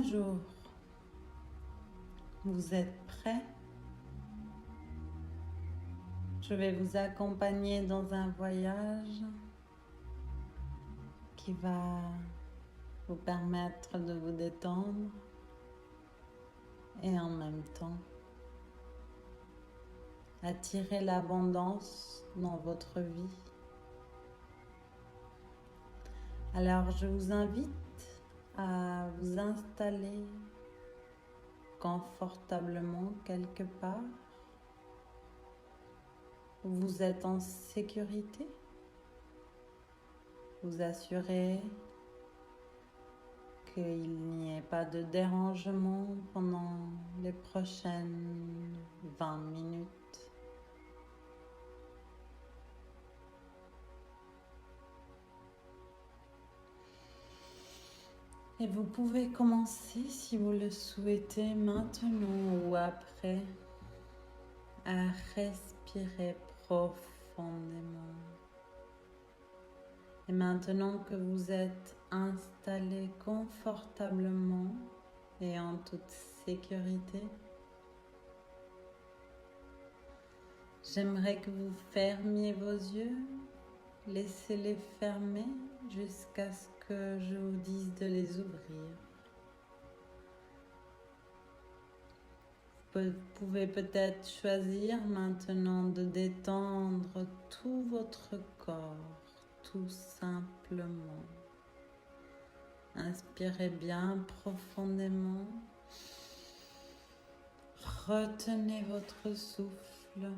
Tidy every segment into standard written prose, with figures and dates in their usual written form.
Bonjour, vous êtes prêts? Je vais vous accompagner dans un voyage qui va vous permettre de vous détendre et en même temps attirer l'abondance dans votre vie. Alors je vous invite à vous installer confortablement quelque part où vous êtes en sécurité. Vous assurez qu'il n'y ait pas de dérangement pendant les prochaines 20 minutes. Et vous pouvez commencer, si vous le souhaitez, maintenant ou après, à respirer profondément. Et maintenant que vous êtes installé confortablement et en toute sécurité, j'aimerais que vous fermiez vos yeux, laissez-les fermer jusqu'à ce que je vous dise de les ouvrir. Vous pouvez peut-être choisir maintenant de détendre tout votre corps, tout simplement. Inspirez bien profondément. Retenez votre souffle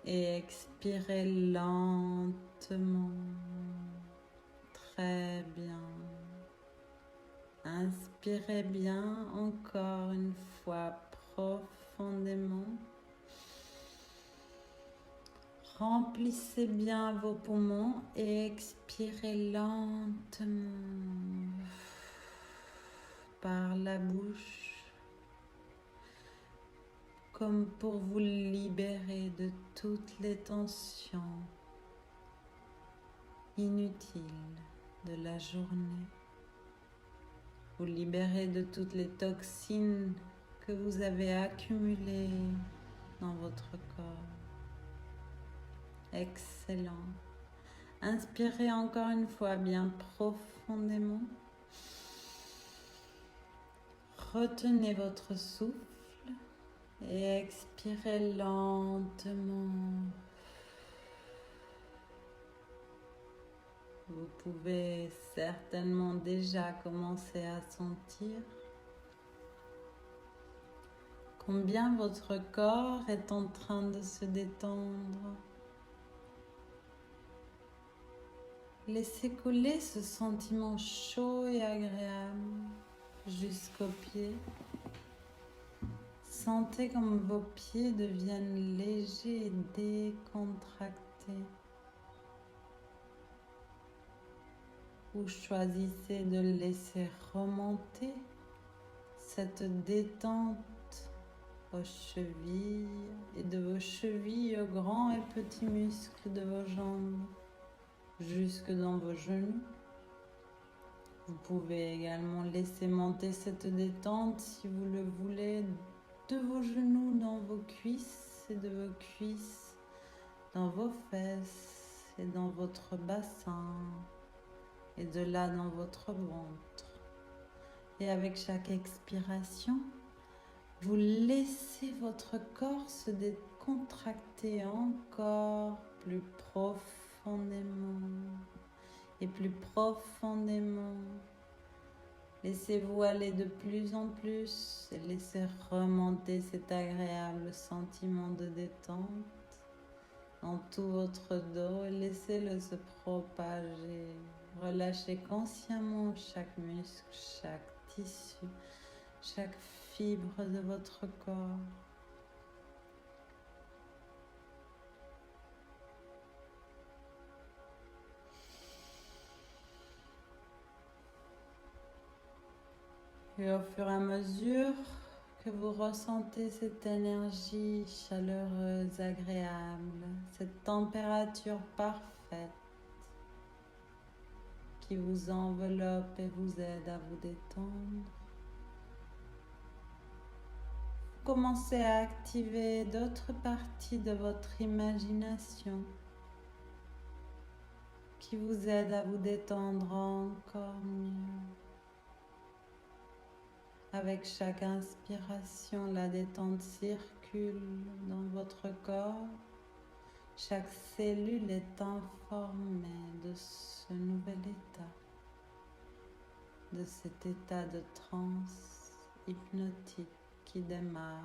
et expirez lentement. Très bien. Inspirez bien encore une fois profondément. Remplissez bien vos poumons et expirez lentement par la bouche, comme pour vous libérer de toutes les tensions inutiles de la journée. Vous libérer de toutes les toxines que vous avez accumulées dans votre corps. Excellent. Inspirez encore une fois bien profondément. Retenez votre souffle et expirez lentement. Vous pouvez certainement déjà commencer à sentir combien votre corps est en train de se détendre. Laissez couler ce sentiment chaud et agréable jusqu'aux pieds. Sentez comme vos pieds deviennent légers et décontractés. Vous choisissez de laisser remonter cette détente aux chevilles et de vos chevilles aux grands et petits muscles de vos jambes jusque dans vos genoux. Vous pouvez également laisser monter cette détente, si vous le voulez, de vos genoux dans vos cuisses et de vos cuisses dans vos fesses et dans votre bassin et de là dans votre ventre. Et avec chaque expiration, vous laissez votre corps se décontracter encore plus profondément et plus profondément. Laissez-vous aller de plus en plus et laissez remonter cet agréable sentiment de détente dans tout votre dos et laissez-le se propager. Relâchez consciemment chaque muscle, chaque tissu, chaque fibre de votre corps. Et au fur et à mesure que vous ressentez cette énergie chaleureuse, agréable, cette température parfaite qui vous enveloppe et vous aide à vous détendre. Commencez à activer d'autres parties de votre imagination qui vous aident à vous détendre encore mieux. Avec chaque inspiration, la détente circule dans votre corps. Chaque cellule est informée de ce nouvel état, de cet état de transe hypnotique qui démarre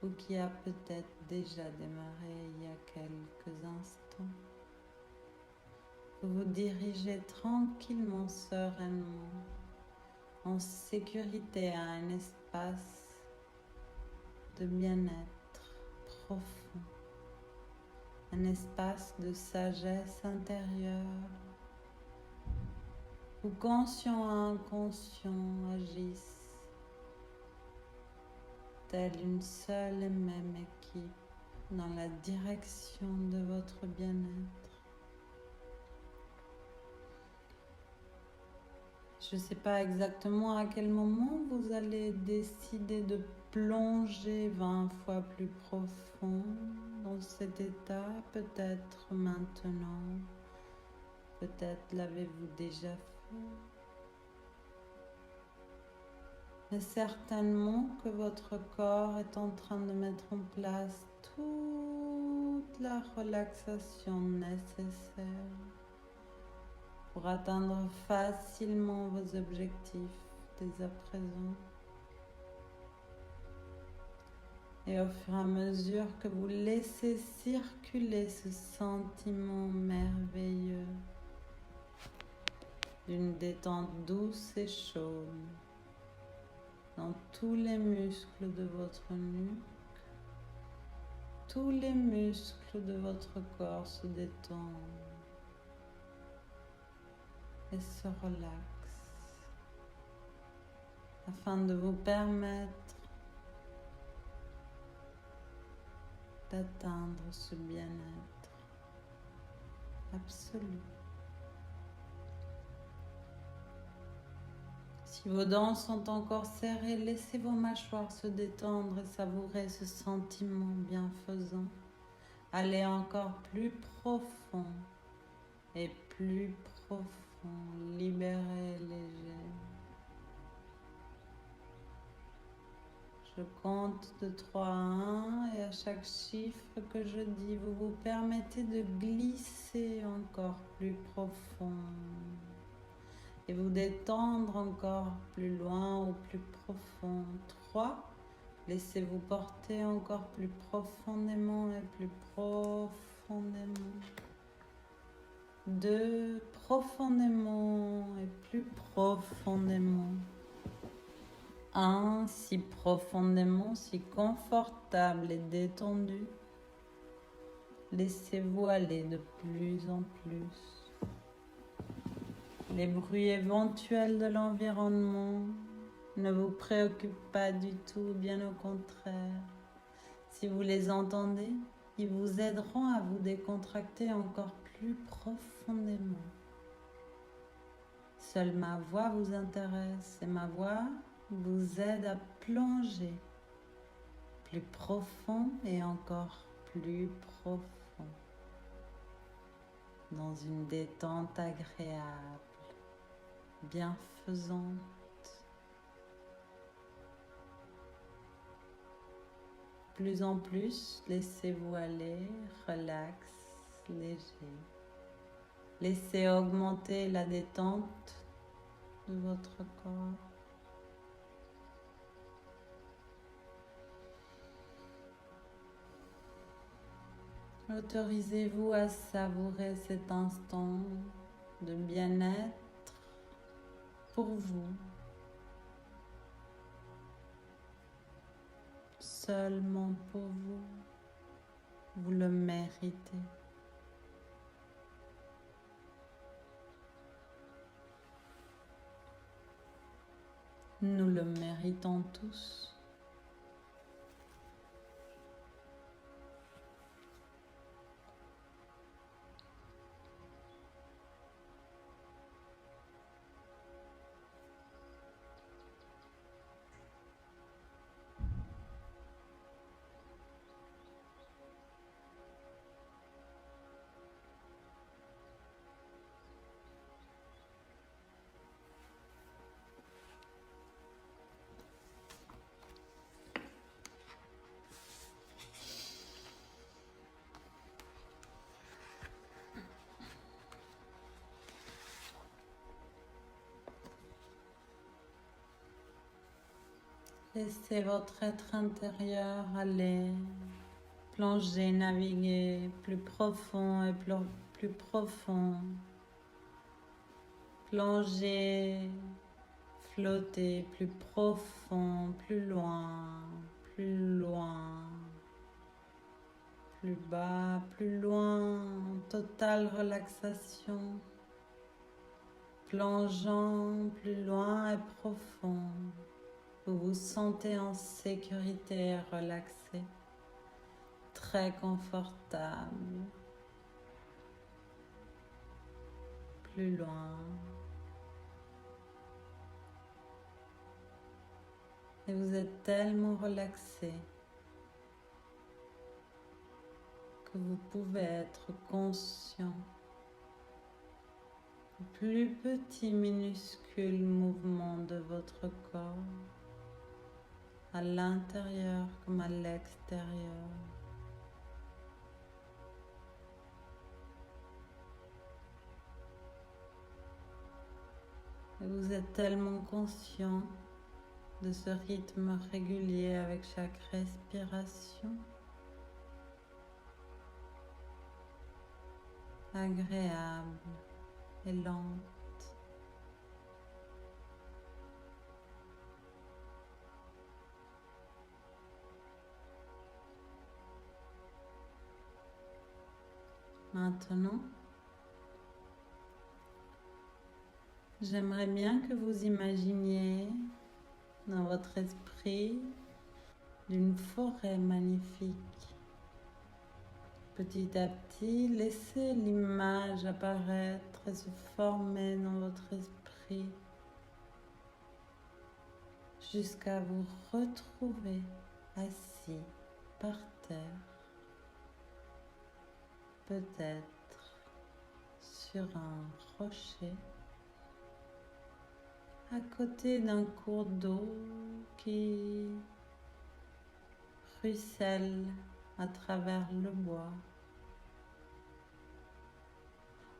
ou qui a peut-être déjà démarré il y a quelques instants. Vous vous dirigez tranquillement, sereinement, en sécurité à un espace de bien-être profond, un espace de sagesse intérieure où conscient et inconscient agissent telle une seule et même équipe dans la direction de votre bien-être. Je ne sais pas exactement à quel moment vous allez décider de plonger 20 fois plus profond dans cet état, peut-être maintenant, peut-être l'avez-vous déjà fait. Mais certainement que votre corps est en train de mettre en place toute la relaxation nécessaire pour atteindre facilement vos objectifs dès à présent. Et au fur et à mesure que vous laissez circuler ce sentiment merveilleux d'une détente douce et chaude dans tous les muscles de votre nuque, tous les muscles de votre corps se détendent et se relaxent afin de vous permettre d'atteindre ce bien-être absolu. Si vos dents sont encore serrées, laissez vos mâchoires se détendre et savourer ce sentiment bienfaisant. Allez encore plus profond et plus profond, libéré, léger. Je compte de 3 à 1 et à chaque chiffre que je dis, vous vous permettez de glisser encore plus profond et vous détendre encore plus loin ou plus profond. 3, laissez-vous porter encore plus profondément et plus profondément. 2, profondément et plus profondément. 1, si profondément, si confortable et détendu. Laissez-vous aller de plus en plus. Les bruits éventuels de l'environnement ne vous préoccupent pas du tout, bien au contraire. Si vous les entendez, ils vous aideront à vous décontracter encore plus profondément. Seule ma voix vous intéresse et ma voix vous aide à plonger plus profond et encore plus profond dans une détente agréable, bienfaisante. Plus en plus, laissez-vous aller, relax, léger. Laissez augmenter la détente de votre corps. Autorisez-vous à savourer cet instant de bien-être pour vous, seulement pour vous. Vous le méritez. Nous le méritons tous. Laissez votre être intérieur aller, plonger, naviguer plus profond et plus profond. Plonger, flotter plus profond, plus loin, plus loin, plus bas, plus loin, en totale relaxation, plongeant plus loin et profond. Vous vous sentez en sécurité et relaxé, très confortable, plus loin. Et vous êtes tellement relaxé que vous pouvez être conscient du plus petit minuscule mouvement de votre corps, à l'intérieur comme à l'extérieur. Et vous êtes tellement conscient de ce rythme régulier avec chaque respiration, agréable et lente. Maintenant, j'aimerais bien que vous imaginiez dans votre esprit d'une forêt magnifique. Petit à petit, laissez l'image apparaître et se former dans votre esprit jusqu'à vous retrouver assis par terre, peut-être sur un rocher, à côté d'un cours d'eau qui ruisselle à travers le bois,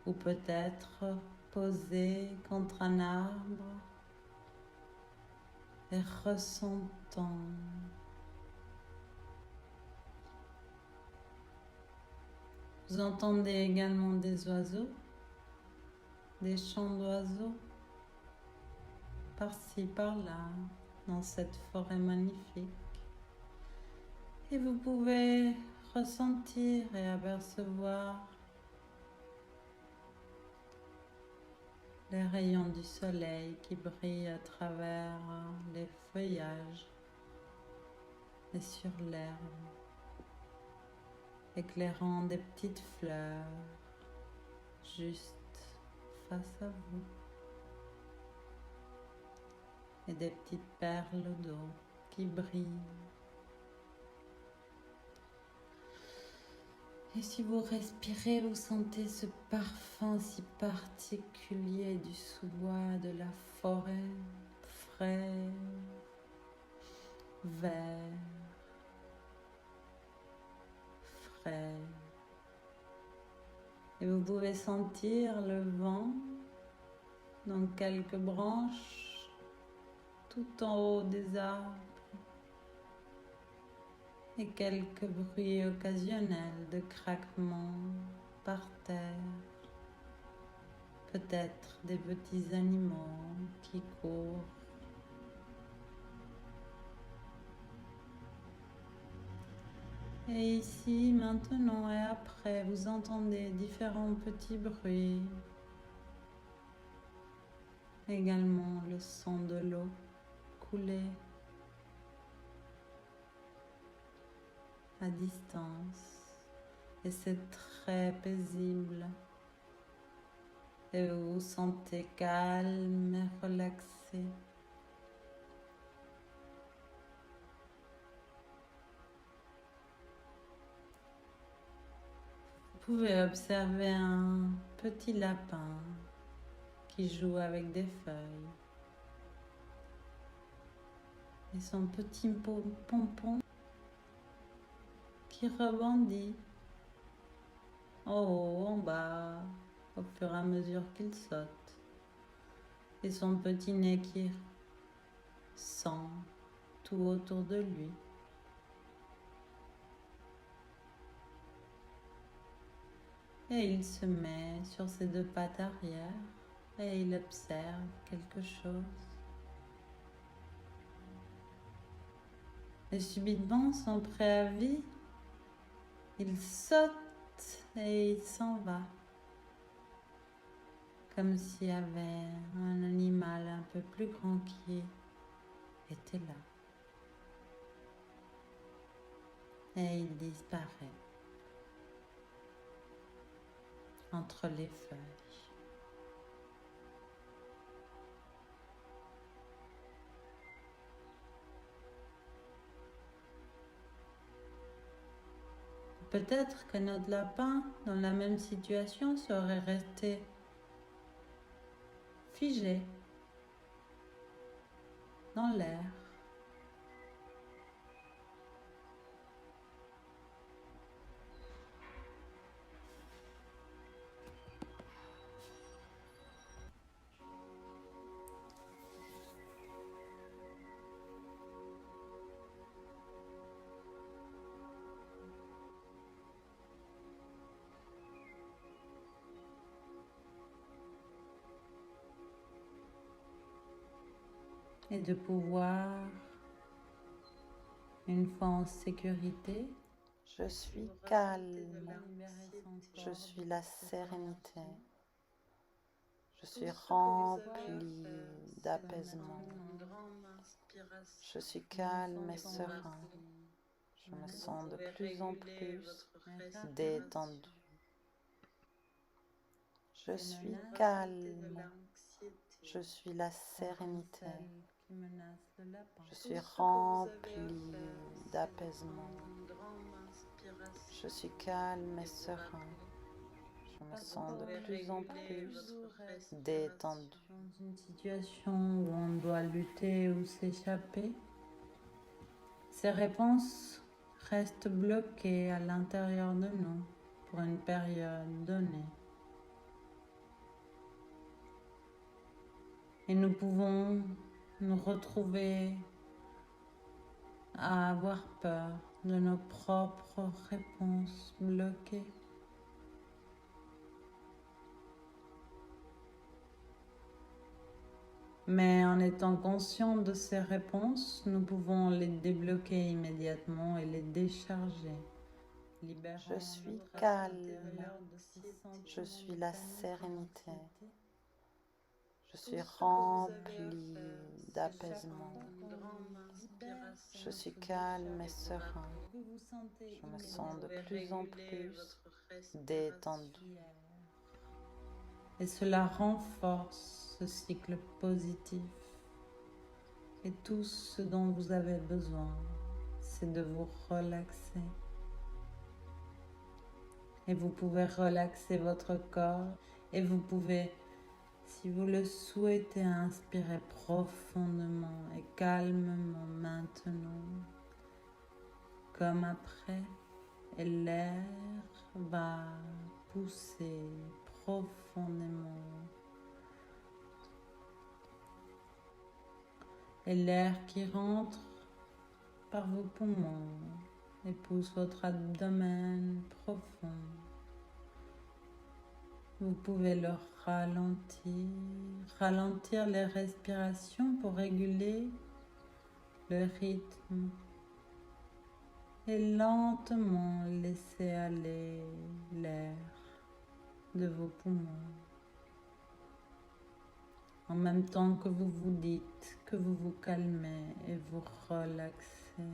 ou peut-être posé contre un arbre et ressentant vous entendez également des oiseaux, des chants d'oiseaux par-ci par-là dans cette forêt magnifique. Et vous pouvez ressentir et apercevoir les rayons du soleil qui brillent à travers les feuillages et sur l'herbe, éclairant des petites fleurs juste face à vous et des petites perles d'eau qui brillent. Et si vous respirez, vous sentez ce parfum si particulier du sous-bois, de la forêt, frais, vert, frais. Et vous pouvez sentir le vent dans quelques branches tout en haut des arbres et quelques bruits occasionnels de craquements par terre, peut-être des petits animaux qui courent. Et ici, maintenant et après, vous entendez différents petits bruits. Également le son de l'eau couler à distance. Et c'est très paisible. Et vous vous sentez calme et relaxé. Vous pouvez observer un petit lapin qui joue avec des feuilles. Et son petit pompon qui rebondit en haut, en bas, au fur et à mesure qu'il saute. Et son petit nez qui sent tout autour de lui. Et il se met sur ses deux pattes arrière et il observe quelque chose. Et subitement, sans préavis, il saute et il s'en va. Comme s'il y avait un animal un peu plus grand qui était là. Et il disparaît entre les feuilles. Peut-être que notre lapin, dans la même situation, serait resté figé dans l'air. Et de pouvoir, une fois en sécurité, Je suis calme, je suis la sérénité, je suis remplie d'apaisement, je suis calme et serein, je me sens de plus en plus détendu. Je suis calme, je suis la sérénité, je suis remplie d'apaisement, je suis calme et serein, je me sens de plus en plus détendu. Dans une situation où on doit lutter ou s'échapper, ces réponses restent bloquées à l'intérieur de nous pour une période donnée. Et nous pouvons nous retrouver à avoir peur de nos propres réponses bloquées. Mais en étant conscient de ces réponses, nous pouvons les débloquer immédiatement et les décharger. Je suis calme, je suis la sérénité, je suis remplie d'apaisement, je suis calme et serein, je me sens de plus en plus détendu. Et cela renforce ce cycle positif. Et tout ce dont vous avez besoin, c'est de vous relaxer. Et vous pouvez relaxer votre corps et vous pouvez, si vous le souhaitez, inspirer profondément et calmement maintenant, comme après, et l'air va pousser profondément. Et l'air qui rentre par vos poumons et pousse votre abdomen profond. Vous pouvez le ralentir les respirations pour réguler le rythme et lentement laisser aller l'air de vos poumons. En même temps que vous vous dites que vous vous calmez et vous relaxez.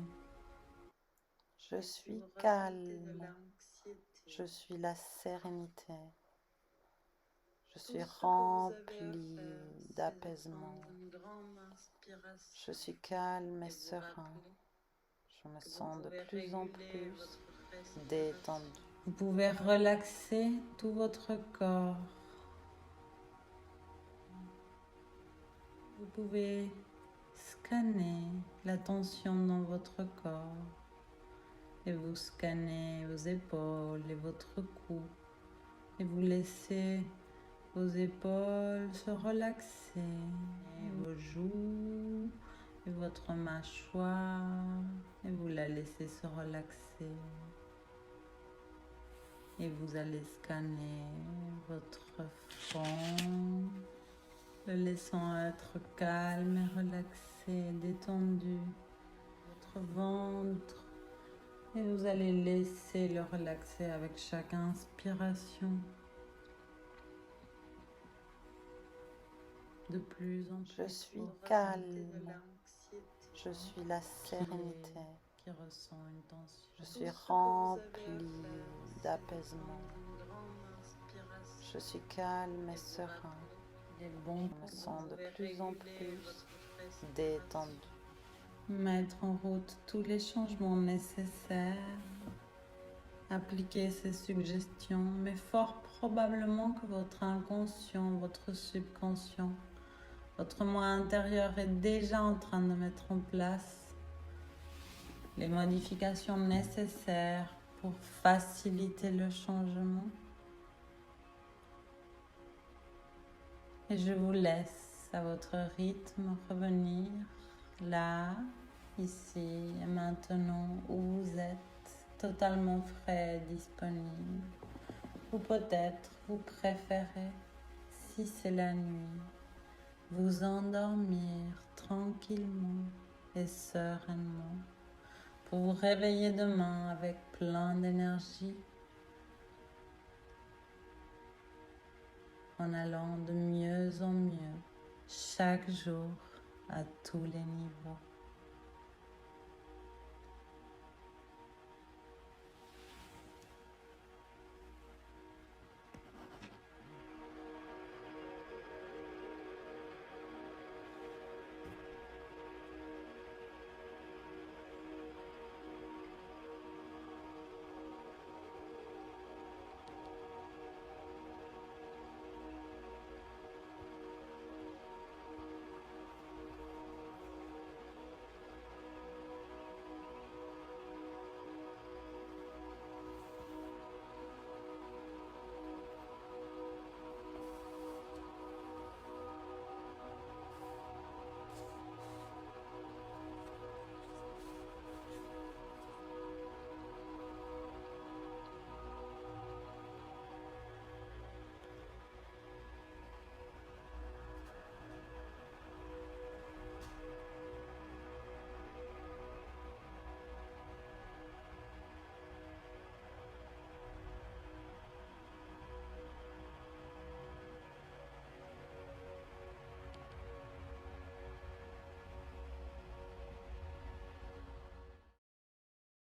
Je suis calme, je suis la sérénité, je suis remplie d'apaisement, je suis calme et serein, je me sens de plus en plus détendu. Vous pouvez relaxer tout votre corps. Vous pouvez scanner la tension dans votre corps et vous scannez vos épaules et votre cou et vous laissez vos épaules se relaxer et vos joues et votre mâchoire et vous la laissez se relaxer. Et vous allez scanner votre front, le laissant être calme et relaxé, détendu, votre ventre. Et vous allez laisser le relaxer avec chaque inspiration. De plus en plus. Je suis calme. Je suis la sérénité. Qui ressent une tension. Je suis remplie d'apaisement. Je suis calme et serein. Il est bon Je me sens de plus en plus détendue. Mettre en route tous les changements nécessaires. Appliquer ces suggestions, mais fort probablement que votre inconscient, votre subconscient, votre moi intérieur est déjà en train de mettre en place les modifications nécessaires pour faciliter le changement. Et je vous laisse à votre rythme revenir là, ici et maintenant où vous êtes, totalement frais et disponible. Ou peut-être vous préférez, si c'est la nuit, vous endormir tranquillement et sereinement pour vous réveiller demain avec plein d'énergie en allant de mieux en mieux chaque jour à tous les niveaux.